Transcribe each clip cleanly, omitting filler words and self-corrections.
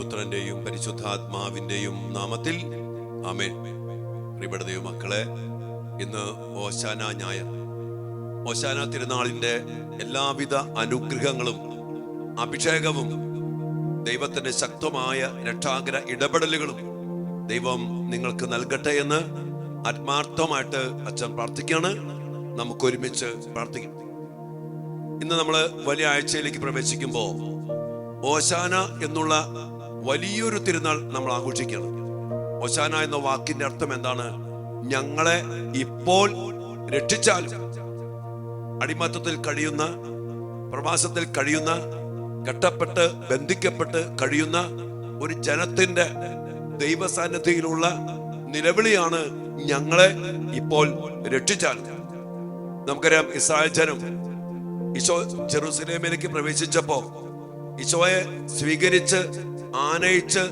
പുത്രന്റെയും പരിശുദ്ധാത്മാവിന്റെയും നാമത്തിൽ ആമേൻ. പ്രിയപ്പെട്ട ദൈവമക്കളെ, ഇന്ന് ഓശാന ഞായർ. ഓശാന തിരുനാളിന്റെ എല്ലാവിധ അനുഗ്രഹങ്ങളും അഭിഷേകവും ദൈവത്തിന്റെ ശക്തമായ രക്ഷാകര ഇടപെടലുകളും ദൈവം നിങ്ങൾക്ക് നൽകട്ടെ എന്ന് ആത്മാർത്ഥമായിട്ട് അച്ഛൻ പ്രാർത്ഥിക്കുകയാണ്. നമുക്ക് ഒരുമിച്ച് പ്രാർത്ഥിക്കാം. ഇന്ന് നമ്മൾ വലിയ ആഴ്ചയിലേക്ക് പ്രവേശിക്കുമ്പോൾ ഓശാന എന്നുള്ള വലിയൊരു തിരുനാൾ നമ്മൾ ആഘോഷിക്കണം. ഓശാന എന്ന വാക്കിന്റെ അർത്ഥം എന്താണ്? ഞങ്ങളെ ഇപ്പോൾ രക്ഷിച്ചാലും. അടിമത്തത്തിൽ കഴിയുന്ന, പ്രവാസത്തിൽ കഴിയുന്ന, കെട്ടപ്പെട്ട് ബന്ധിക്കപ്പെട്ട് കഴിയുന്ന ഒരു ജനത്തിന്റെ ദൈവസാന്നിധ്യത്തിലുള്ള നിലവിളിയാണ് ഞങ്ങളെ ഇപ്പോൾ രക്ഷിച്ചാൽ. നമുക്കറിയാം, ഇസ്രായേൽ ജനം ഈശോ ജെറുസലേമിലേക്ക് പ്രവേശിച്ചപ്പോ ഈശോയെ സ്വീകരിച്ച് ആനയിച്ച്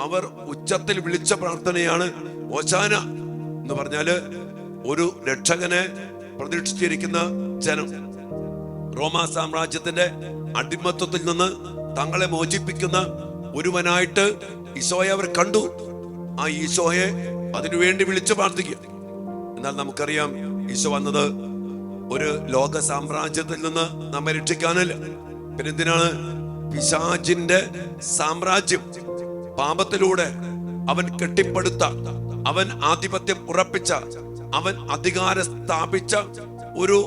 അവർ ഉച്ചത്തിൽ വിളിച്ച പ്രാർത്ഥനയാണ് ഓശാന എന്ന് പറഞ്ഞാല് ഒരു രക്ഷകനെ പ്രതീക്ഷിച്ചിരിക്കുന്ന ജനം. റോമാ സാമ്രാജ്യത്തിന്റെ അടിമത്വത്തിൽ നിന്ന് തങ്ങളെ മോചിപ്പിക്കുന്ന ഒരുവനായിട്ട് ഈശോയെ അവർ കണ്ടു. ആ ഈശോയെ അതിനുവേണ്ടി വിളിച്ചു പ്രാർത്ഥിക്കുക. എന്നാൽ നമുക്കറിയാം, ഈശോ വന്നത് ഒരു ലോക സാമ്രാജ്യത്തിൽ നിന്ന് നമ്മെ രക്ഷിക്കാനല്ല. പിന്നെ എന്തിനാണ്? പിശാചിന്റെ സാമ്രാജ്യം, പാപത്തിലൂടെ അവൻ കെട്ടിപ്പടുത്ത, അവൻ ആധിപത്യം ഉറപ്പിച്ച, അവൻ അധികാരം സ്ഥാപിച്ച ഒരു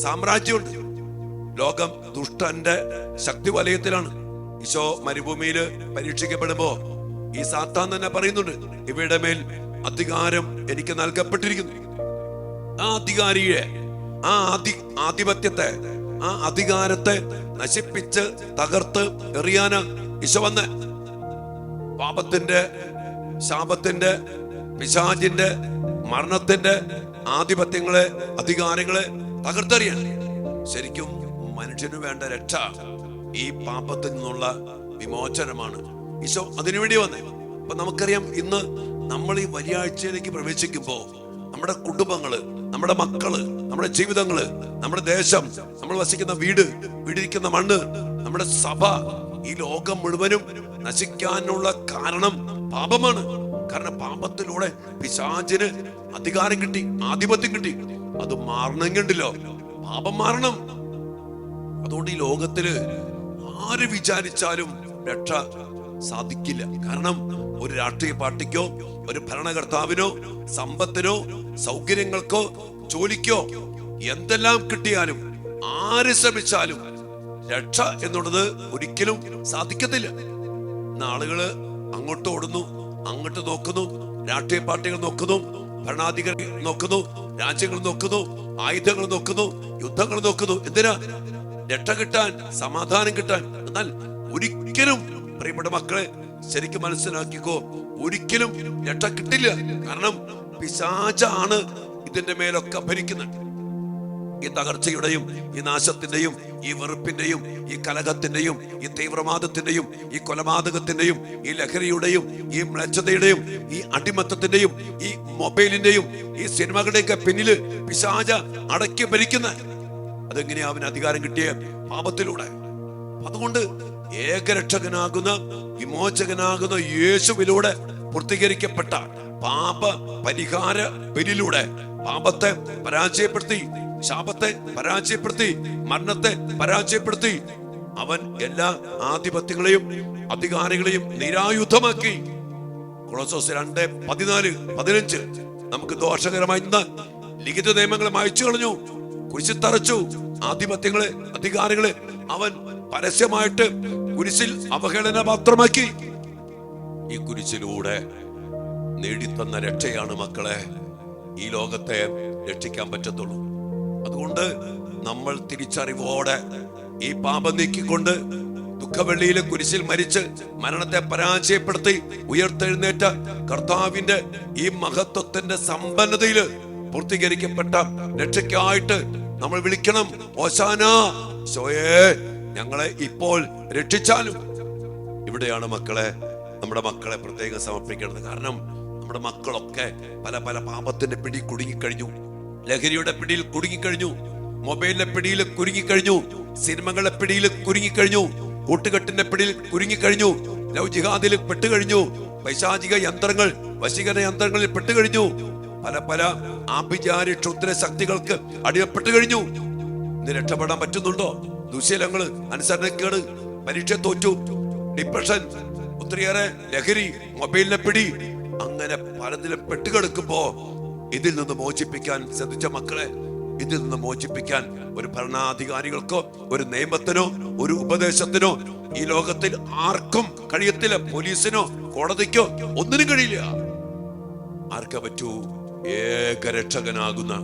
സാമ്രാജ്യമുണ്ട്. ലോകം ദുഷ്ടന്റെ ശക്തി വലയത്തിലാണ്. ഈശോ മരുഭൂമിയിൽ പരീക്ഷിക്കപ്പെടുമ്പോ ഈ സാത്താൻ തന്നെ പറയുന്നുണ്ട്, ഇവയുടെ മേൽ അധികാരം എനിക്ക് നൽകപ്പെട്ടിരിക്കുന്നു. ആ അധികാരിയെ, ആ ആധിപത്യത്തെ, ആ അധികാരത്തെ നശിപ്പിച്ച് തകർത്ത് എറിയാന് ഈശോ വന്ന് പാപത്തിന്റെ, ശാപത്തിന്റെ, പിശാചിന്റെ, മരണത്തിന്റെ ആധിപത്യങ്ങളെ, അധികാരങ്ങളെ തകർത്തെറിയാൻ. ശരിക്കും മനുഷ്യന് വേണ്ട രക്ഷ ഈ പാപത്തിൽ നിന്നുള്ള വിമോചനമാണ്. ഈശോ അതിനുവേണ്ടി വന്നേ. അപ്പൊ നമുക്കറിയാം, ഇന്ന് നമ്മൾ ഈ വലിയ ആഴ്ചയിലേക്ക് പ്രവേശിക്കുമ്പോ നമ്മുടെ കുടുംബങ്ങള്, നമ്മുടെ മക്കള്, നമ്മുടെ ജീവിതങ്ങള്, നമ്മുടെ ദേശം, നമ്മൾ വസിക്കുന്ന വീട്, വീടിരിക്കുന്ന മണ്ണ്, നമ്മുടെ സഭ, ഈ ലോകം മുഴുവനും നശിക്കാനുള്ള കാരണം പാപമാണ്. കാരണം പാപത്തിലൂടെ പിശാചിന് അധികാരം കിട്ടി, ആധിപത്യം കിട്ടി. അത് മാറണമെങ്കിണ്ടല്ലോ, പാപം മാറണം. അതുകൊണ്ട് ഈ ലോകത്തില് ആര് വിചാരിച്ചാലും രക്ഷ സാധിക്കില്ല. കാരണം ഒരു രാഷ്ട്രീയ പാർട്ടിക്കോ, ഒരു ഭരണകർത്താവിനോ, സമ്പത്തിനോ, സൗകര്യങ്ങൾക്കോ, ജോലിക്കോ എന്തെല്ലാം കിട്ടിയാലും, ആര് ശ്രമിച്ചാലും രക്ഷ എന്നുള്ളത് ഒരിക്കലും സാധിക്കത്തില്ല. ആളുകള് അങ്ങോട്ട് ഓടുന്നു, അങ്ങോട്ട് നോക്കുന്നു, രാഷ്ട്രീയ പാർട്ടികൾ നോക്കുന്നു, ഭരണാധികാരികൾ നോക്കുന്നു, രാജ്യങ്ങൾ നോക്കുന്നു, ആയുധങ്ങൾ നോക്കുന്നു, യുദ്ധങ്ങൾ നോക്കുന്നു. എന്തിനാ? രക്ഷ കിട്ടാൻ, സമാധാനം കിട്ടാൻ. എന്നാൽ ഒരിക്കലും, പ്രിയപ്പെട്ട മക്കളെ ശരിക്കും മനസ്സിലാക്കിക്കോ, ഒരിക്കലും രക്ഷ കിട്ടില്ല. കാരണം പിശാചാണ് ഇതിന്റെ മേലൊക്കെ ഭരിക്കുന്നത്. ഈ തകർച്ചയുടെയും, ഈ നാശത്തിന്റെയും, ഈ വെറുപ്പിന്റെയും, ഈ കലഹത്തിന്റെയും, ഈ തീവ്രവാദത്തിന്റെയും, ഈ കൊലപാതകത്തിന്റെയും, ഈ ലഹരിയുടെയും, ഈ മ്ലേച്ഛതയുടെയും, ഈ അടിമത്തത്തിന്റെയും, ഈ മൊബൈലിന്റെയും, ഈ സിനിമകളുടെയൊക്കെ പിന്നില് പിശാച അടക്കി ഭരിക്കുന്ന. അതെങ്ങനെയാ അവന് അധികാരം കിട്ടിയ? പാപത്തിലൂടെ. അതുകൊണ്ട് ഏകരക്ഷകനാകുന്ന, വിമോചകനാകുന്ന യേശുവിലൂടെ പൂർത്തീകരിക്കപ്പെട്ട പാപ പരിഹാര ബലിയിലൂടെ പാപത്തെ പരാജയപ്പെടുത്തി, ശാപത്തെ പരാജയപ്പെടുത്തി, മരണത്തെ പരാജയപ്പെടുത്തി, അവൻ എല്ലാ ആധിപത്യങ്ങളെയും അധികാരികളെയും നിരായുധമാക്കി. കൊളോസ്യോസ് 2:14-15 നമുക്ക് ദോഷകരമായി ലിഖിത നിയമങ്ങളെ മായ്ച്ചു കളഞ്ഞു, കുരിശിൽ തറച്ചു. ആധിപത്യങ്ങളെ, അധികാരികളെ അവൻ പരസ്യമായിട്ട് കുരിശിൽ അവഹേളന പാത്രമാക്കി. ഈ കുരിശിലൂടെ നേടിത്തന്ന രക്ഷയാണ് മക്കളെ ഈ ലോകത്തെ രക്ഷിക്കാൻ പറ്റത്തുള്ളൂ. അതുകൊണ്ട് നമ്മൾ തിരിച്ചറിവോടെ ഈ പാപം നീക്കിക്കൊണ്ട് ദുഃഖവെള്ളിയിലെ കുരിശിൽ മരിച്ച് മരണത്തെ പരാജയപ്പെടുത്തി ഉയർത്തെഴുന്നേറ്റ കർത്താവിന്റെ ഈ മഹത്വത്തിന്റെ സമ്പന്നതയില് പൂർത്തീകരിക്കപ്പെട്ട രക്ഷയ്ക്കായിട്ട് നമ്മൾ വിളിക്കണം, ഓശാന, ഈശോയേ ഞങ്ങളെ ഇപ്പോൾ രക്ഷിച്ചാലും. ഇവിടെയാണ് മക്കളെ, നമ്മുടെ മക്കളെ പ്രത്യേകം സമർപ്പിക്കേണ്ടത്. കാരണം നമ്മുടെ മക്കളൊക്കെ പല പല പാപത്തിന്റെ പിടി കുടുങ്ങിക്കഴിഞ്ഞു, ലഹരിയുടെ പിടിയിൽ കുടുങ്ങിക്കഴിഞ്ഞു, മൊബൈലിന്റെ പിടിയിൽ കുരുങ്ങിക്കഴിഞ്ഞു, സിനിമകളുടെ പിടിയിൽ കുരുങ്ങിക്കഴിഞ്ഞു, കൂട്ടുകെട്ടിന്റെ പിടിയിൽ കുരുങ്ങിക്കഴിഞ്ഞു, ലവ് ജിഹാദിൽ പെട്ടുകഴിഞ്ഞു. പൈശാചിക യന്ത്രങ്ങൾ, വശീകരണ യന്ത്രങ്ങളിൽ പെട്ടുകഴിഞ്ഞു. പല പല ആഭിചാര ക്ഷുദ്ര ശക്തികൾക്ക് അടിമപ്പെട്ടു കഴിഞ്ഞു. ഇന്ന് രക്ഷപ്പെടാൻ പറ്റുന്നുണ്ടോ? ദുശീലങ്ങള്, അനുസരണക്കേട്, പരീക്ഷ തോറ്റു, ഡിപ്രഷൻ, ഒത്തിരിയേറെ ലഹരി, മൊബൈലിനെ പിടി, അങ്ങനെ പലതിലും പെട്ടുകിടക്കുമ്പോ ഇതിൽ നിന്ന് മോചിപ്പിക്കാൻ ശ്രദ്ധിച്ച മക്കളെ, ഇതിൽ നിന്ന് മോചിപ്പിക്കാൻ ഒരു ഭരണാധികാരികൾക്കോ ഒരു നിയമത്തിനോ ഒരു ഉപദേശത്തിനോ ഈ ലോകത്തിൽ ആർക്കും കഴിയത്തില്ല. പോലീസിനോ കോടതിക്കോ ഒന്നിനും കഴിയില്ല. ആർക്കാ പറ്റൂ? ഏകരക്ഷകനാകുന്ന,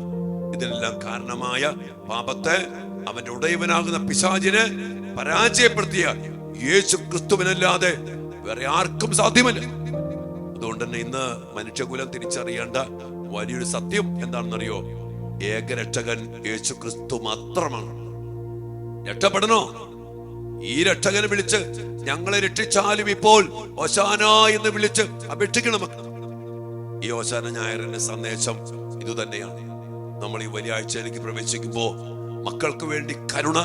ഇതിനെല്ലാം കാരണമായ പാപത്തെ, അവന്റെ ഉടയവനാകുന്ന പിശാചിനെ പരാജയപ്പെടുത്തിയ യേശു ക്രിസ്തുവിനല്ലാതെ വേറെ ആർക്കും സാധ്യമല്ല. അതുകൊണ്ട് തന്നെ ഇന്ന് മനുഷ്യകുലം തിരിച്ചറിയേണ്ട വലിയൊരു സത്യം എന്താണെന്നറിയോ? ഏകരക്ഷകൻ യേശു ക്രിസ്തു മാത്രമാണ്. രക്ഷപ്പെടണോ? ഈ രക്ഷകനെ വിളിച്ച് ഞങ്ങളെ രക്ഷിച്ചാലും ഇപ്പോൾ ഹോശാന എന്ന് വിളിച്ച് അപേക്ഷിക്കണം. ഈ ഹോശാന ഞായറിന്റെ സന്ദേശം ഇതുതന്നെയാണ്. നമ്മൾ ഈ വലിയ ആഴ്ചയിലേക്ക് പ്രവേശിക്കുമ്പോ മക്കൾക്ക് വേണ്ടി കരുണ,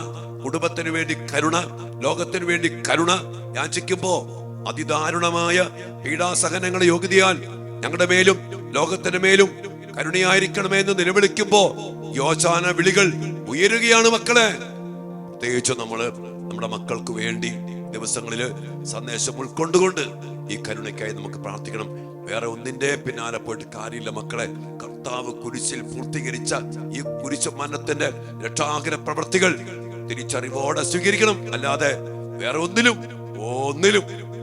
കുടുംബത്തിന് വേണ്ടി കരുണ, ലോകത്തിന് വേണ്ടി കരുണ യാചിക്കുമ്പോ അതിദാരുണമായ പീഡാസഹനങ്ങളെ യോഗ്യതയാൽ ഞങ്ങളുടെ മേലും ലോകത്തിന് മേലും കരുണയായിരിക്കണമേ എന്ന് നിലവിളിക്കുമ്പോ യോശാന വിളികൾ ഉയരുകയാണ് മക്കളെ. പ്രത്യേകിച്ച് നമ്മുടെ മക്കൾക്ക് വേണ്ടി ദിവസങ്ങളില് സന്ദേശം ഉൾക്കൊണ്ടുകൊണ്ട് ഈ കരുണയ്ക്കായി നമുക്ക് പ്രാർത്ഥിക്കണം. വേറെ ഒന്നിന്റെ പിന്നാലെ പോയിട്ട് കാര്യമില്ല മക്കളെ. കർത്താവ് കുരിശിൽ പൂർത്തീകരിച്ച ഈ കുരിശ് മരണത്തിന്റെ രക്ഷാകര പ്രവൃത്തികൾ തിരിച്ചറിവോടെ സ്വീകരിക്കണം. അല്ലാതെ വേറെ ഒന്നിലും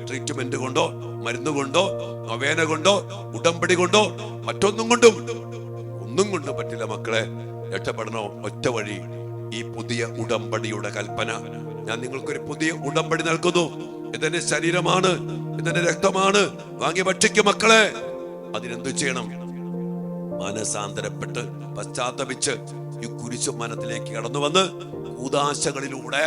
ട്രീറ്റ്മെന്റ് കൊണ്ടോ മരുന്ന് കൊണ്ടോ നൊവേന കൊണ്ടോ ഉടമ്പടി കൊണ്ടോ മറ്റൊന്നും കൊണ്ടും പറ്റില്ല മക്കളെ. രക്ഷപ്പെടണോ? ഒറ്റ വഴി, ഈ പുതിയ ഉടമ്പടിയുടെ കൽപ്പന. ഞാൻ നിങ്ങൾക്കൊരു പുതിയ ഉടമ്പടി നൽകുന്നു. ഇതെന്റെ ശരീരമാണ്, ഇതെന്റെ രക്തമാണ്, വാങ്ങി ഭക്ഷിക്കും മക്കളെ. അതിനെന്തു ചെയ്യണം? മനസാന്തരപ്പെട്ട് പശ്ചാത്തപിച്ച് ഈ കുരിശു മനത്തിലേക്ക് കടന്നു വന്ന് കൂദാശകളിലൂടെ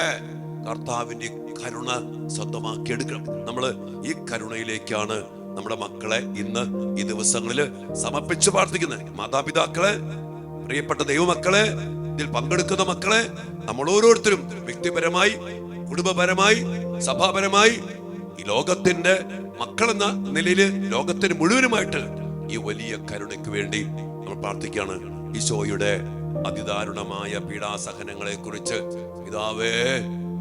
കർത്താവിന്റെ കരുണ സ്വന്തമാക്കി എടുക്കണം. നമ്മള് ഈ കരുണയിലേക്കാണ് നമ്മുടെ മക്കളെ ഇന്ന് ഈ ദിവസങ്ങളില് സമർപ്പിച്ച് പ്രാർത്ഥിക്കുന്നത്. മാതാപിതാക്കളെ, പ്രിയപ്പെട്ട ദൈവമക്കളെ, ഇതിൽ പങ്കെടുക്കുന്ന മക്കളെ, നമ്മൾ ഓരോരുത്തരും വ്യക്തിപരമായി, കുടുംബപരമായി, സഭാപരമായി ഈ ലോകത്തിന്റെ മക്കളെന്ന നിലയില് ലോകത്തിന് മുഴുവനുമായിട്ട് ഈ വലിയ കരുണയ്ക്ക് വേണ്ടി നമ്മൾ പ്രാർത്ഥിക്കുകയാണ്. ഈശോയുടെ അതിദാരുണമായ പീഡാസഹനങ്ങളെ കുറിച്ച് പിതാവേ,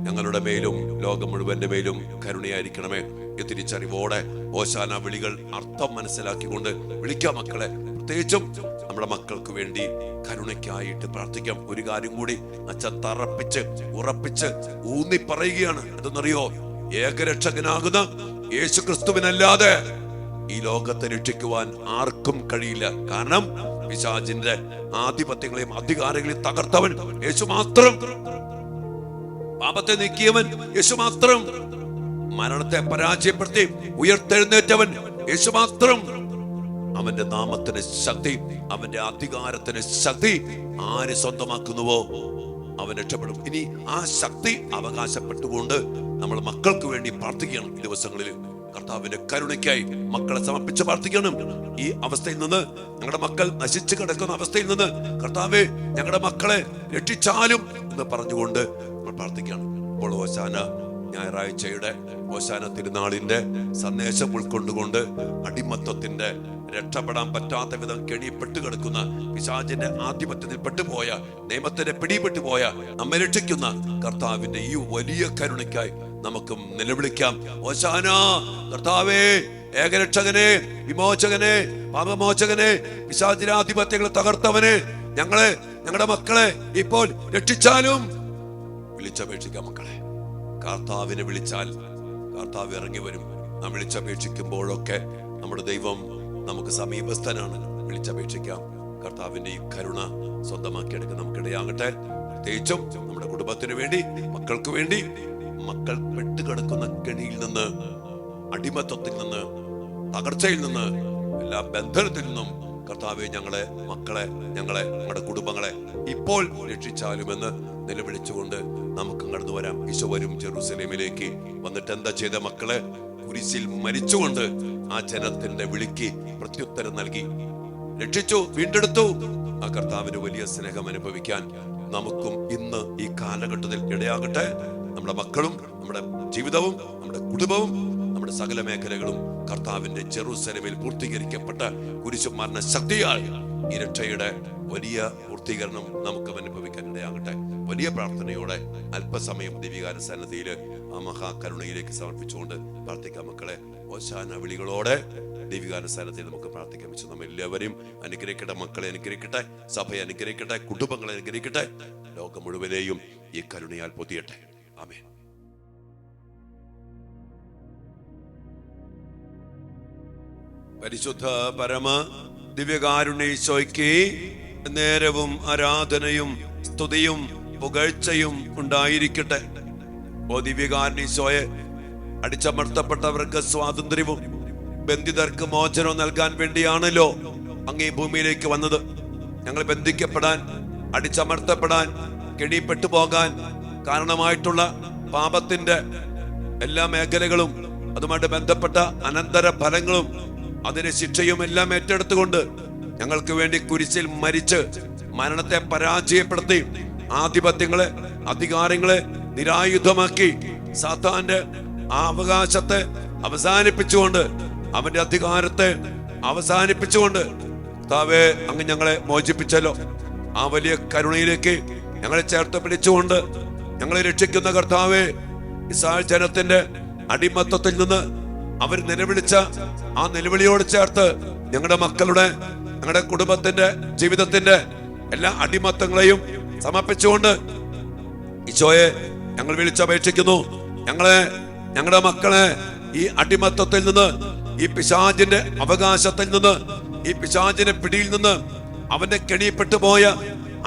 ഞങ്ങളുടെ മേലും ലോകം മുഴുവന്റെ മേലും കരുണയായിരിക്കണമേ. ഈ തിരിച്ചറിവോടെ ഹോശാന വിളികൾ അർത്ഥം മനസ്സിലാക്കിക്കൊണ്ട് വിളിക്കാം മക്കളെ. പ്രത്യേകിച്ചും നമ്മുടെ മക്കൾക്ക് വേണ്ടി കരുണയ്ക്കായിട്ട് പ്രാർത്ഥിക്കാം. ഒരു കാര്യം കൂടി അച്ഛൻ തറപ്പിച്ച് ഉറപ്പിച്ച് ഊന്നി പറയുകയാണ്. അതെന്നറിയോ? ഏകരക്ഷകനാകുന്ന യേശു ക്രിസ്തുവിനല്ലാതെ ഈ ലോകത്തെ രക്ഷിക്കുവാൻ ആർക്കും കഴിയില്ല. കാരണം പിശാചിന്റെ ആധിപത്യങ്ങളെയും അധികാരങ്ങളെയും തകർത്തവൻ യേശു മാത്രം. പാപത്തെ നീക്കിയവൻ യേശു മാത്രം. മരണത്തെ പരാജയപ്പെടുത്തി ഉയർത്തെഴുന്നേറ്റവൻ യേശു മാത്രം. അവന്റെ നാമത്തിന് ശക്തി, അവന്റെ അധികാരത്തിന് ശക്തി ആര് സ്വന്തമാക്കുന്നുവോ അവൻ രക്ഷപ്പെടും. ഇനി ആ ശക്തി അവകാശപ്പെട്ടുകൊണ്ട് നമ്മൾ മക്കൾക്ക് വേണ്ടി പ്രാർത്ഥിക്കണം. ഈ ദിവസങ്ങളിൽ കർത്താവിന്റെ കരുണയ്ക്കായി മക്കളെ സമർപ്പിച്ച് പ്രാർത്ഥിക്കണം. ഈ അവസ്ഥയിൽ നിന്ന്, ഞങ്ങളുടെ മക്കൾ നശിച്ചു കിടക്കുന്ന അവസ്ഥയിൽ നിന്ന് കർത്താവേ, ഞങ്ങളുടെ മക്കളെ രക്ഷിച്ചാലും എന്ന് പറഞ്ഞുകൊണ്ട് നമ്മൾ പ്രാർത്ഥിക്കണം. ഇപ്പോൾ ഹോശാന ഞായറാഴ്ചയുടെ ഹോശാന തിരുനാളിന്റെ സന്ദേശം ഉൾക്കൊണ്ടുകൊണ്ട് അടിമത്വത്തിന്റെ, രക്ഷപ്പെടാൻ പറ്റാത്ത വിധം കെണിപ്പെട്ട് കിടക്കുന്ന പിശാചിന്റെ ആധിപത്യത്തിൽ പെട്ടുപോയ, നിയമത്തിന്റെ പിടിപെട്ടുപോയ നമ്മെ രക്ഷിക്കുന്ന കർത്താവിന്റെ ഈ വലിയ കരുണയ്ക്കായി നമുക്കും നിലവിളിക്കാം. ഹോശാന, കർത്താവേ, ഏകരക്ഷകനെ, വിമോചകനെ, പാപമോചകനെ, പിശാചിന്റെ ആധിപത്യങ്ങളെ തകർത്തവനെ, ഞങ്ങളുടെ മക്കളെ ഇപ്പോൾ രക്ഷിച്ചാലും. വിളിച്ചപേക്ഷിക്കാം മക്കളെ. കർത്താവിനെ വിളിച്ചാൽ കർത്താവ് ഇറങ്ങി വരും. നാം വിളിച്ചപേക്ഷിക്കുമ്പോഴൊക്കെ നമ്മുടെ ദൈവം നമുക്ക് സമീപസ്ഥനാണ്. വിളിച്ചപേക്ഷിക്കാം. കർത്താവിന്റെ ഈ കരുണ സ്വന്തമാക്കിയെടുക്കാൻ നമുക്കിടയാകട്ടെ. പ്രത്യേകിച്ചും നമ്മുടെ കുടുംബത്തിന് വേണ്ടി, മക്കൾക്ക് വേണ്ടി, മക്കൾ പെട്ടുകിടക്കുന്ന കെണിയിൽ നിന്ന്, അടിമത്വത്തിൽ നിന്ന്, തകർച്ചയിൽ നിന്ന്, എല്ലാ ബന്ധനത്തിൽ നിന്നും കർത്താവെ, ഞങ്ങളെ മക്കളെ, ഞങ്ങളുടെ കുടുംബങ്ങളെ ഇപ്പോൾ രക്ഷിച്ചാലുമെന്ന് നിലവിളിച്ചുകൊണ്ട് നമുക്ക് കടന്നു വരാം. ഈശോ വരും ജെറൂസലേമിലേക്ക്. വന്നിട്ട് എന്താ ചെയ്ത മക്കളെ? കുരിശിൽ മരിച്ചുകൊണ്ട് ആ ജനത്തിന്റെ വിളിക്ക് പ്രത്യുത്തരം നൽകി, രക്ഷിച്ചു, വീണ്ടെടുത്തു. ആ കർത്താവിന് വലിയ സ്നേഹം അനുഭവിക്കാൻ നമുക്കും ഇന്ന് ഈ കാലഘട്ടത്തിൽ ഇടയാകട്ടെ. നമ്മുടെ മക്കളും, നമ്മുടെ ജീവിതവും, നമ്മുടെ കുടുംബവും നമ്മുടെ സകല മേഖലകളും കർത്താവിന്റെ ജെറുസലേമിൽ പൂർത്തീകരിക്കപ്പെട്ട കുരിശുമരണ ശക്തിയാൽ ഈ രക്ഷയുടെ വലിയ പൂർത്തീകരണം നമുക്ക് അനുഭവിക്കാൻ ഇടയാകട്ടെ. വലിയ പ്രാർത്ഥനയോടെ അല്പസമയം ദിവ്യകാര സന്നിധിയിൽ ആ മഹാകരുണയിലേക്ക് സമർപ്പിച്ചുകൊണ്ട് പ്രാർത്ഥിക്കാം. മക്കളെ, ഓശാന വിളികളോടെ ദിവ്യകാര സന്നിധിയിൽ നമുക്ക് പ്രാർത്ഥിക്കാൻ വെച്ചു. നമ്മൾ എല്ലാവരെയും അനുഗ്രഹിക്കട്ടെ. മക്കളെ അനുഗ്രഹിക്കട്ടെ, സഭയെ അനുഗ്രഹിക്കട്ടെ, കുടുംബങ്ങളെ അനുഗ്രഹിക്കട്ടെ, ലോകം മുഴുവനെയും ഈ കരുണയാൽ പൊതിയട്ടെ. ആമേൻ. പരിശുദ്ധ പരമ ദിവ്യകാരുണ്യ ഈശോയ്ക്ക് നേരവും ആരാധനയും സ്തുതിയും പുകഴ്ചയും ഉണ്ടായിരിക്കട്ടെ. ഓ ദിവ്യകാരുണ്യ ഈശോയെ, അടിച്ചമർത്തപ്പെട്ടവർക്ക് സ്വാതന്ത്ര്യവും ബന്ധിതർക്ക് മോചനവും നൽകാൻ വേണ്ടിയാണല്ലോ അങ്ങ് ഈ ഭൂമിയിലേക്ക് വന്നത്. ഞങ്ങൾ ബന്ധിക്കപ്പെടാൻ, അടിച്ചമർത്തപ്പെടാൻ, കെണിപ്പെട്ടു പോകാൻ കാരണമായിട്ടുള്ള പാപത്തിന്റെ എല്ലാ മേഖലകളും അതുമായിട്ട് ബന്ധപ്പെട്ട അനന്തര ഫലങ്ങളും അതിന്റെ ശിക്ഷയും എല്ലാം ഏറ്റെടുത്തുകൊണ്ട് ഞങ്ങൾക്ക് വേണ്ടി കുരിശിൽ മരിച്ച് മരണത്തെ പരാജയപ്പെടുത്തി ആധിപത്യങ്ങളെ, അധികാരങ്ങളെ നിരായുധമാക്കി സാത്താന്റെ ആ അവകാശത്തെ അവസാനിപ്പിച്ചുകൊണ്ട്, അവന്റെ അധികാരത്തെ അവസാനിപ്പിച്ചുകൊണ്ട് കർത്താവേ അങ്ങ് ഞങ്ങളെ മോചിപ്പിച്ചല്ലോ. ആ വലിയ കരുണയിലേക്ക് ഞങ്ങളെ ചേർത്ത് പിടിച്ചുകൊണ്ട് ഞങ്ങളെ രക്ഷിക്കുന്ന കർത്താവേ, ഇസ്രായേൽ ജനത്തിന്റെ അടിമത്തത്തിൽ നിന്ന് അവർ നിലവിളിച്ച ആ നിലവിളിയോട് ചേർത്ത് ഞങ്ങളുടെ മക്കളുടെ, ഞങ്ങളുടെ കുടുംബത്തിന്റെ, ജീവിതത്തിന്റെ എല്ലാ അടിമത്തങ്ങളെയും സമർപ്പിച്ചുകൊണ്ട് ഈശോയെ ഞങ്ങൾ വിളിച്ചപേക്ഷിക്കുന്നു. ഞങ്ങളുടെ മക്കളെ ഈ അടിമത്തത്തിൽ നിന്ന്, ഈ പിശാചിന്റെ അവകാശത്തിൽ നിന്ന്, ഈ പിശാചിന്റെ പിടിയിൽ നിന്ന്, അവന്റെ കെണിപ്പെട്ടു പോയ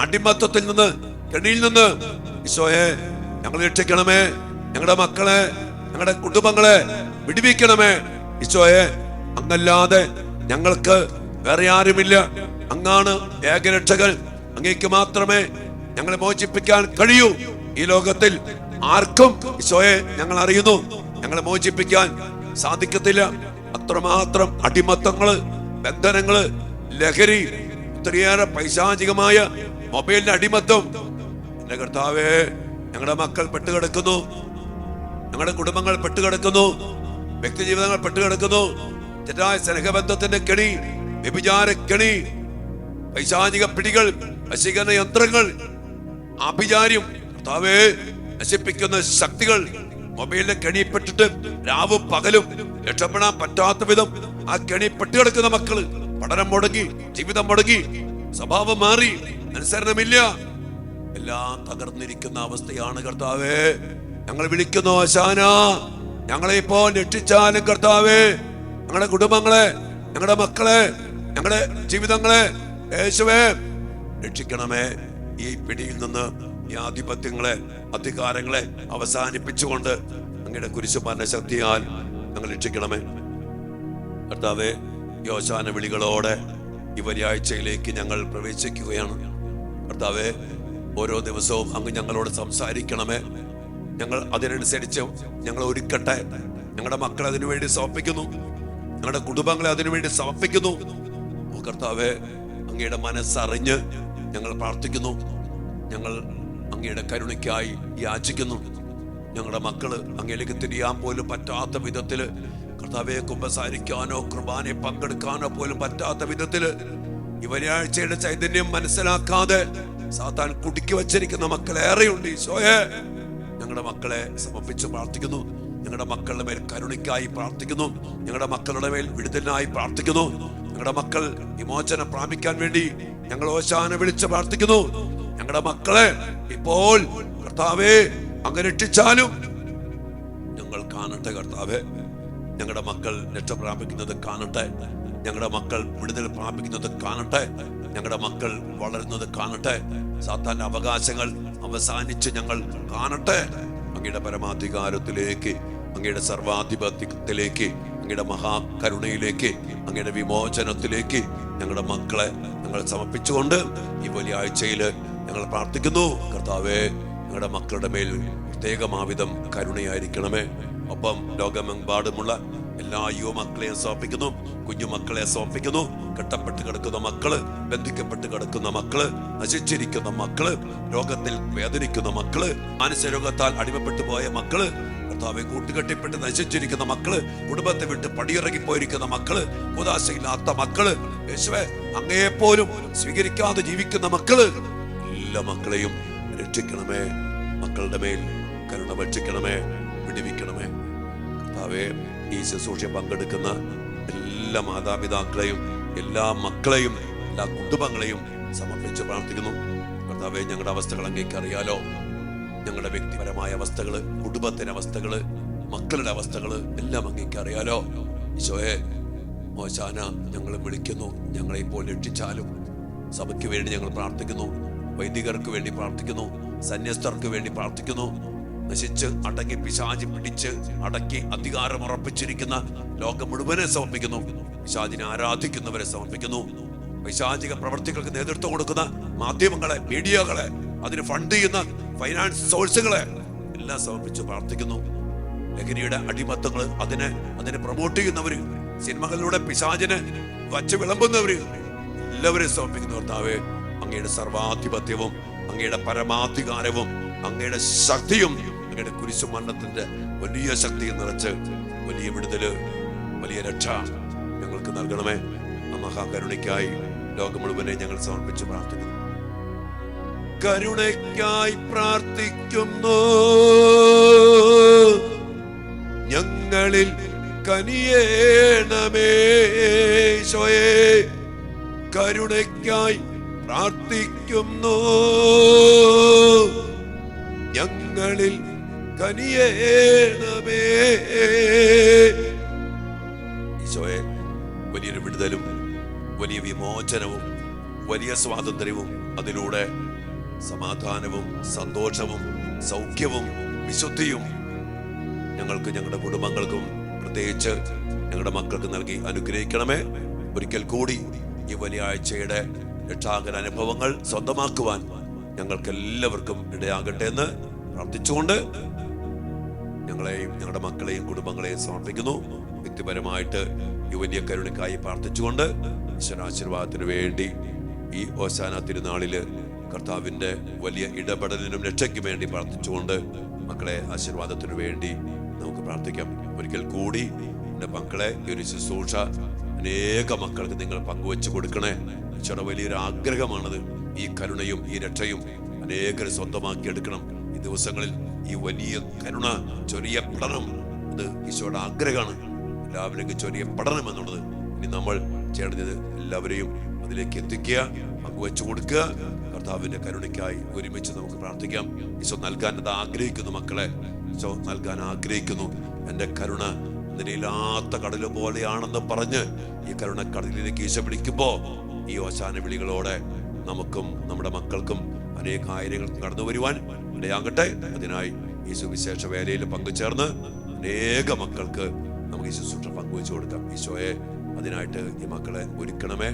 അടിമത്തത്തിൽ നിന്ന്, കെണിയിൽ നിന്ന് ഈശോയെ ഞങ്ങൾ രക്ഷിക്കണമേ. ഞങ്ങളുടെ മക്കളെ, ഞങ്ങളുടെ കുടുംബങ്ങളെ വിടുവിക്കണമേ. ഈശോയെ, അങ്ങല്ലാതെ ഞങ്ങൾക്ക് വേറെ ആരുമില്ല. അങ്ങാണ് ഏകരക്ഷകൻ. അങ്ങേക്ക് മാത്രമേ ഞങ്ങളെ മോചിപ്പിക്കാൻ കഴിയൂ. ഈ ലോകത്തിൽ ആർക്കും ഈശോയെ ഞങ്ങൾ അറിയുന്നു, ഞങ്ങളെ മോചിപ്പിക്കാൻ സാധിക്കത്തില്ല. അത്രമാത്രം അടിമത്തങ്ങള്, ബന്ധനങ്ങള്, ലഹരി, ഒത്തിരിയേറെ പൈശാചികമായ മൊബൈലിന്റെ അടിമത്തം എന്റെ കർത്താവേ, ഞങ്ങളുടെ മക്കൾ പെട്ടുകിടക്കുന്നു, ഞങ്ങളുടെ കുടുംബങ്ങൾ പെട്ടുകിടക്കുന്നു, വ്യക്തി ജീവിതങ്ങൾ പെട്ടുകിടക്കുന്നു. തെറ്റായ സ്നേഹബന്ധത്തിന്റെ കെണി, വ്യഭിചാര കെണി, പൈശാചിക പിടികൾ, വശീകരണ യന്ത്രങ്ങൾ, ആഭിചാര്യം, കർത്താവേ നശിപ്പിക്കുന്ന ശക്തികൾ, മൊബൈലിന്റെ കെണിപ്പെട്ടിട്ട് രാവും പകലും രക്ഷപ്പെടാൻ പറ്റാത്ത വിധം ആ കെണി പെട്ടുകിടക്കുന്ന മക്കള്, പഠനം മുടങ്ങി, ജീവിതം മുടങ്ങി, സ്വഭാവം മാറി, അനുസരണമില്ല, എല്ലാം തകർന്നിരിക്കുന്ന അവസ്ഥയാണ് കർത്താവേ. ഞങ്ങൾ വിളിക്കുന്നു ഓശാന, ഞങ്ങളെ ഇപ്പോൾ രക്ഷിച്ചാലും കർത്താവേ, ഞങ്ങളുടെ കുടുംബങ്ങളെ, ഞങ്ങളുടെ മക്കളെ, ഞങ്ങളുടെ ജീവിതങ്ങളെ യേശുവേ രക്ഷിക്കണമേ. ഈ പിടിയിൽ നിന്ന്, ഈ ആധിപത്യങ്ങളെ, അധികാരങ്ങളെ അവസാനിപ്പിച്ചുകൊണ്ട് അങ്ങയുടെ കുരിശുമരണ ശക്തിയാൽ ഞങ്ങൾ രക്ഷിക്കണമേ കർത്താവേ. ഈ ഓശാന വിളികളോടെ ഈ വെള്ളിയാഴ്ചയിലേക്ക് ഞങ്ങൾ പ്രവേശിക്കുകയാണ് കർത്താവേ. ഓരോ ദിവസവും അങ്ങ് ഞങ്ങളോട് സംസാരിക്കണമേ. ഞങ്ങൾ അതിനനുസരിച്ച് ഞങ്ങൾ ഒരുക്കട്ടെ. ഞങ്ങളുടെ മക്കളെ അതിനുവേണ്ടി സമർപ്പിക്കുന്നു, ഞങ്ങളുടെ കുടുംബങ്ങളെ അതിനുവേണ്ടി സമർപ്പിക്കുന്നു. ഓ കർത്താവേ, അങ്ങയുടെ മനസ്സറിഞ്ഞ് ഞങ്ങൾ പ്രാർത്ഥിക്കുന്നു. ഞങ്ങൾ അങ്ങയുടെ കരുണയ്ക്കായി യാചിക്കുന്നു. ഞങ്ങളുടെ മക്കള് അങ്ങയിലേക്ക് തിരിയാൻ പോലും പറ്റാത്ത വിധത്തില് കർത്താവെ കുമ്പസാരിക്കാനോ കുർബാനയെ പങ്കെടുക്കാനോ പോലും പറ്റാത്ത വിധത്തില് ഈ വെള്ളിയാഴ്ചയുടെ ചൈതന്യം മനസ്സിലാക്കാതെ സാത്താൻ കുടുക്കി വച്ചിരിക്കുന്ന മക്കളേറെയുണ്ട്. ഈശോയെ, ഞങ്ങളുടെ മക്കളെ സമർപ്പിച്ച് പ്രാർത്ഥിക്കുന്നു. ഞങ്ങളുടെ മക്കളുടെ മേൽ കരുണയ്ക്കായി പ്രാർത്ഥിക്കുന്നു. ഞങ്ങളുടെ മക്കളുടെ മേൽ വിടുതലിനായി പ്രാർത്ഥിക്കുന്നു. ഞങ്ങളുടെ മക്കൾ വിമോചനം പ്രാപിക്കാൻ വേണ്ടി ഞങ്ങൾ ഓശാന വിളിച്ച് പ്രാർത്ഥിക്കുന്നു. ഞങ്ങളുടെ മക്കളെ ഇപ്പോൾ കർത്താവേ അങ്ങ് രക്ഷിച്ചാലും ഞങ്ങൾ കാണട്ടെ കർത്താവേ. ഞങ്ങളുടെ മക്കൾ രക്ഷ പ്രാപിക്കുന്നത് കാണട്ടെ. ഞങ്ങളുടെ മക്കൾ വിടുതൽ പ്രാപിക്കുന്നത് കാണട്ടെ. ഞങ്ങളുടെ മക്കൾ വളരുന്നത് കാണട്ടെ. സാത്താന്റെ അവകാശങ്ങൾ അവസാനിച്ച് ഞങ്ങൾ കാണട്ടെ. അങ്ങയുടെ പരമാധികാരത്തിലേക്ക്, അങ്ങയുടെ സർവാധിപത്യത്തിലേക്ക്, അങ്ങയുടെ മഹാകരുണയിലേക്ക്, അങ്ങയുടെ വിമോചനത്തിലേക്ക് ഞങ്ങളുടെ മക്കളെ ഞങ്ങൾ സമർപ്പിച്ചുകൊണ്ട് ഈ വെള്ളിയാഴ്ചയിൽ ഞങ്ങൾ പ്രാർത്ഥിക്കുന്നു. കർത്താവേ, ഞങ്ങളുടെ മക്കളുടെ മേൽ പ്രത്യേകമാവിധം കരുണയായിരിക്കണമേ. ഒപ്പം ലോകമെമ്പാടുമുള്ള എല്ലാ യുവമക്കളെയും സമർപ്പിക്കുന്നു, കുഞ്ഞുമക്കളെ സമർപ്പിക്കുന്നു. കെട്ടപ്പെട്ട് കിടക്കുന്ന മക്കള്, ബന്ധിക്കപ്പെട്ട് കിടക്കുന്ന മക്കള്, നശിച്ചിരിക്കുന്ന മക്കള്, രോഗത്തിൽ വേദനിക്കുന്ന മക്കള്, മാനസിക രോഗത്താൽ അടിമപ്പെട്ടു പോയ മക്കള്, കർത്താവെ, കൂട്ടുകെട്ടിപ്പെട്ട് നശിച്ചിരിക്കുന്ന മക്കള്, കുടുംബത്തെ വിട്ട് പടിയിറങ്ങിപ്പോയിരിക്കുന്ന മക്കള്, കൂദാശയില്ലാത്ത മക്കള്, യേശുവേ അങ്ങയെപ്പോലും സ്വീകരിക്കാതെ ജീവിക്കുന്ന മക്കള്, എല്ലാ മക്കളെയും രക്ഷിക്കണമേ. മക്കളുടെ മേൽ കരുണ ഭക്ഷിക്കണമേ, വിടുവിക്കണമേ. കർത്താവെ, ഈ ശുശ്രൂഷ പങ്കെടുക്കുന്ന എല്ലാ മാതാപിതാക്കളെയും, എല്ലാ മക്കളെയും, എല്ലാ കുടുംബങ്ങളെയും സമർപ്പിച്ച് പ്രാർത്ഥിക്കുന്നു. കർത്താവെ, ഞങ്ങളുടെ അവസ്ഥകൾ അങ്ങേക്ക് അറിയാലോ. ഞങ്ങളുടെ വ്യക്തിപരമായ അവസ്ഥകള്, കുടുംബത്തിന്റെ അവസ്ഥകള്, മക്കളുടെ അവസ്ഥകള് എല്ലാം അങ്ങേക്ക് അറിയാലോ. ഈശോയെ, ഹോശാന ഞങ്ങൾ വിളിക്കുന്നു. ഞങ്ങളെ ഇപ്പോൾ രക്ഷിച്ചാലും. സഭയ്ക്ക് വേണ്ടി ഞങ്ങൾ പ്രാർത്ഥിക്കുന്നു, വൈദികർക്ക് വേണ്ടി പ്രാർത്ഥിക്കുന്നു, സന്യസ്തർക്ക് വേണ്ടി പ്രാർത്ഥിക്കുന്നു. നശിച്ച് അടങ്ങി പിശാചി പിടിച്ച് അടക്കി അധികാരം ഉറപ്പിച്ചിരിക്കുന്ന ലോകം മുഴുവനെ സമർപ്പിക്കുന്നു. പിശാചിനെ ആരാധിക്കുന്നവരെ സമർപ്പിക്കുന്നു. പൈശാചിക പ്രവർത്തികൾക്ക് നേതൃത്വം കൊടുക്കുന്ന മാധ്യമങ്ങളെ, മീഡിയകളെ, അതിന് ഫണ്ട് ചെയ്യുന്ന ഫൈനാൻസ് സോഴ്സുകളെ എല്ലാം സമർപ്പിച്ച് പ്രാർത്ഥിക്കുന്നു. ലഹരിയുടെ അടിമത്തങ്ങള്, അതിനെ പ്രൊമോട്ട് ചെയ്യുന്നവര്, സിനിമകളിലൂടെ പിശാചിനെ വച്ച് വിളമ്പുന്നവര് എല്ലാവരെയും സമർപ്പിക്കുന്നു. കർത്താവേ, അങ്ങയുടെ സർവാധിപത്യവും അങ്ങയുടെ പരമാധികാരവും അങ്ങയുടെ ശക്തിയും അങ്ങയുടെ കുരിശുമരണത്തിന്റെ വലിയ ശക്തിയും നിറച്ച് വലിയ വിടുതല്, വലിയ രക്ഷ ഞങ്ങൾക്ക് നൽകണമേ. ആ മഹാകരുണയ്ക്കായി ലോകം മുഴുവനെ ഞങ്ങൾ സമർപ്പിച്ച് പ്രാർത്ഥിക്കുന്നു. കരുണയ്ക്കായി പ്രാർത്ഥിക്കുന്നു. ഞങ്ങളിൽ കനിയേണമേ. ഈശോയേ, കരുണയ്ക്കായി പ്രാർത്ഥിക്കുന്നു. ഞങ്ങളിൽ കനിയേണമേ. ഈശോയെ, വലിയൊരു വിടുതലും വലിയ വിമോചനവും വലിയ സ്വാതന്ത്ര്യവും അതിലൂടെ സമാധാനവും സന്തോഷവും സൗഖ്യവും വിശുദ്ധിയും ഞങ്ങൾക്ക്, ഞങ്ങളുടെ കുടുംബങ്ങൾക്കും, പ്രത്യേകിച്ച് ഞങ്ങളുടെ മക്കൾക്ക് നൽകി അനുഗ്രഹിക്കണമേ. ഒരിക്കൽ കൂടി ഈ വലിയ ആഴ്ചയുടെ രക്ഷാകര അനുഭവങ്ങൾ സ്വന്തമാക്കുവാൻ ഞങ്ങൾക്ക് എല്ലാവർക്കും ഇടയാകട്ടെ എന്ന് പ്രാർത്ഥിച്ചുകൊണ്ട് ഞങ്ങളെയും ഞങ്ങളുടെ മക്കളെയും കുടുംബങ്ങളെയും സമർപ്പിക്കുന്നു. വ്യക്തിപരമായിട്ട് ഈ വലിയ കരുണയ്ക്കായി പ്രാർത്ഥിച്ചുകൊണ്ട് ഈശ്വരാശീർവാദത്തിന് വേണ്ടി ഈ ഹോശാന തിരുനാളില് കർത്താവിന്റെ വലിയ ഇടപെടലിനും രക്ഷയ്ക്ക് വേണ്ടി പ്രാർത്ഥിച്ചുകൊണ്ട് മക്കളെ ആശീർവാദത്തിനു വേണ്ടി നമുക്ക് പ്രാർത്ഥിക്കാം. ഒരിക്കൽ കൂടി എന്റെ മക്കളെ, ഈ ഒരു ശുശ്രൂഷ അനേക മക്കൾക്ക് നിങ്ങൾ പങ്കുവെച്ചു കൊടുക്കണേ. ഈശോയുടെ വലിയൊരു ആഗ്രഹമാണത്. ഈ കരുണയും ഈ രക്ഷയും അനേകർ സ്വന്തമാക്കി എടുക്കണം. ഈ ദിവസങ്ങളിൽ ഈ വലിയ കരുണ ചൊരിയപ്പെടണം. അത് ഈശോയുടെ ആഗ്രഹമാണ്. എല്ലാവരും ചൊരിയപ്പെടണം എന്നുള്ളത്. ഇനി നമ്മൾ ചെയ്യേണ്ടത് എല്ലാവരെയും അതിലേക്ക് എത്തിക്കുക, പങ്കുവെച്ചു കൊടുക്കുക. കർത്താവിന്റെ കരുണയ്ക്കായി ഒരുമിച്ച് നമുക്ക് പ്രാർത്ഥിക്കാം. ഈശോ നൽകാൻ അത് ആഗ്രഹിക്കുന്നു. മക്കളെ, ഈശോ നൽകാൻ ആഗ്രഹിക്കുന്നു. എന്റെ കരുണ നിലയില്ലാത്ത കടല് പോലെയാണെന്ന് പറഞ്ഞ് ഈ കരുണ കടലിലേക്ക് ഈശോ വിളിക്കുമ്പോ ഈ ഹോശാന വിളികളോടെ നമുക്കും നമ്മുടെ മക്കൾക്കും അനേക കാര്യങ്ങൾക്ക് കടന്നു വരുവാൻ ഇടയാകട്ടെ. അതിനായി ഈ സുവിശേഷ വേലയിൽ പങ്കുചേർന്ന് അനേക മക്കൾക്ക് നമുക്ക് ഈ ശുശ്രൂഷ പങ്കുവെച്ചു കൊടുക്കാം. ഈശോയെ, അതിനായിട്ട് ഈ മക്കളെ ഒരുക്കണമേ.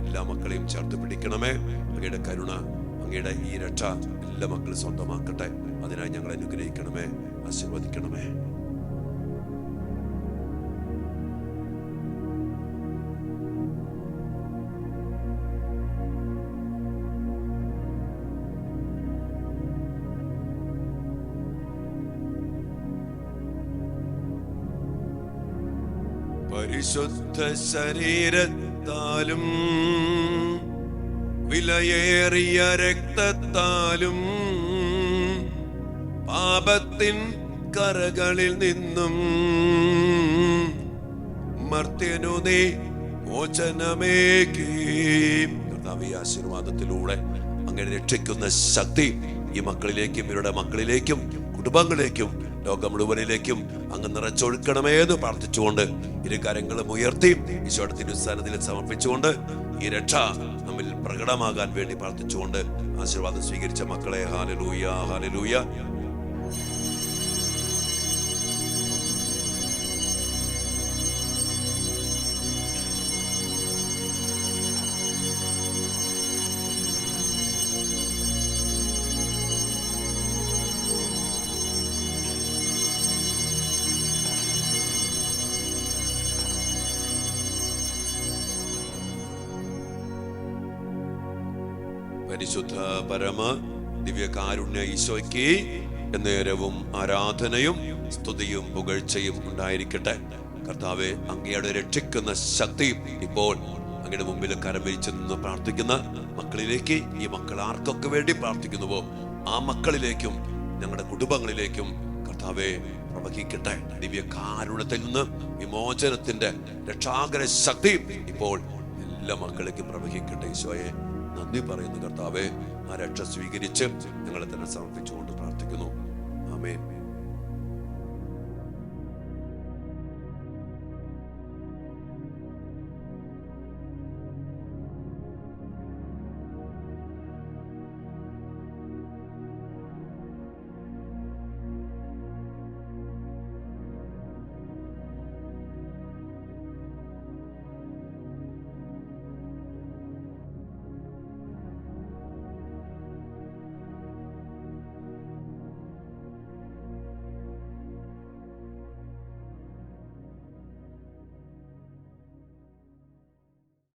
എല്ലാ മക്കളെയും ചേർത്ത് പിടിക്കണമേ. അങ്ങയുടെ കരുണ, അങ്ങയുടെ ഈ രക്ഷ എല്ലാ മക്കളും സ്വന്തമാക്കട്ടെ. അതിനായി ഞങ്ങളെ അനുഗ്രഹിക്കണമേ, ആശീർവദിക്കണമേ. പരിശുദ്ധ ശരീരത്താലും വിലയേറിയ രക്തത്താലും പാപത്തിൻ കറകളിൽ നിന്നും മർത്യനു നീ മോചനമേകി. കർത്താവേ, ആശീർവാദത്തിലൂടെ അങ്ങനെ രക്ഷിക്കുന്ന ശക്തി ഈ മക്കളിലേക്കും ഇവരുടെ മക്കളിലേക്കും കുടുംബങ്ങളിലേക്കും ലോകം മുഴുവനിലേക്കും അങ്ങ് നിറച്ചൊഴുക്കണമേ എന്ന് പ്രാർത്ഥിച്ചുകൊണ്ട് ഇരു കരങ്ങളും ഉയർത്തി ഈശോയുടെ തിരുസ്ഥാനത്തിൽ സമർപ്പിച്ചുകൊണ്ട് ഈ രക്ഷ നമ്മിൽ പ്രകടമാകാൻ വേണ്ടി പ്രാർത്ഥിച്ചുകൊണ്ട് ആശീർവാദം സ്വീകരിച്ച മക്കളെ, ഹല്ലേലൂയ, ഹല്ലേലൂയ. പരിശുദ്ധ പരമ ദിവ്യകാരുണ്യ ഈശോയ്ക്ക് എന്നേരവും ആരാധനയും സ്തുതിയും പുകഴ്ചയും ഉണ്ടായിരിക്കട്ടെ. കർത്താവെ, അങ്ങയുടെ രക്ഷിക്കുന്ന ശക്തി ഇപ്പോൾ അങ്ങയുടെ മുമ്പിൽ കരം വിരിച്ച് നിന്ന് പ്രാർത്ഥിക്കുന്ന മക്കളിലേക്ക്, ഈ മക്കൾ ആർക്കൊക്കെ വേണ്ടി പ്രാർത്ഥിക്കുന്നുവോ ആ മക്കളിലേക്കും ഞങ്ങളുടെ കുടുംബങ്ങളിലേക്കും കർത്താവെ പ്രവഹിക്കട്ടെ. ദിവ്യ കാരുണ്യത്തിൽ നിന്ന് വിമോചനത്തിന്റെ രക്ഷാകര ശക്തി ഇപ്പോൾ എല്ലാ മക്കളിലേക്കും പ്രവഹിക്കട്ടെ. ഈശോയെ നന്ദി പറയുന്നു കർത്താവെ. ആ രക്ഷ സ്വീകരിച്ച് ഞങ്ങളെ തന്നെ സമർപ്പിച്ചുകൊണ്ട് പ്രാർത്ഥിക്കുന്നു. ആമേൻ.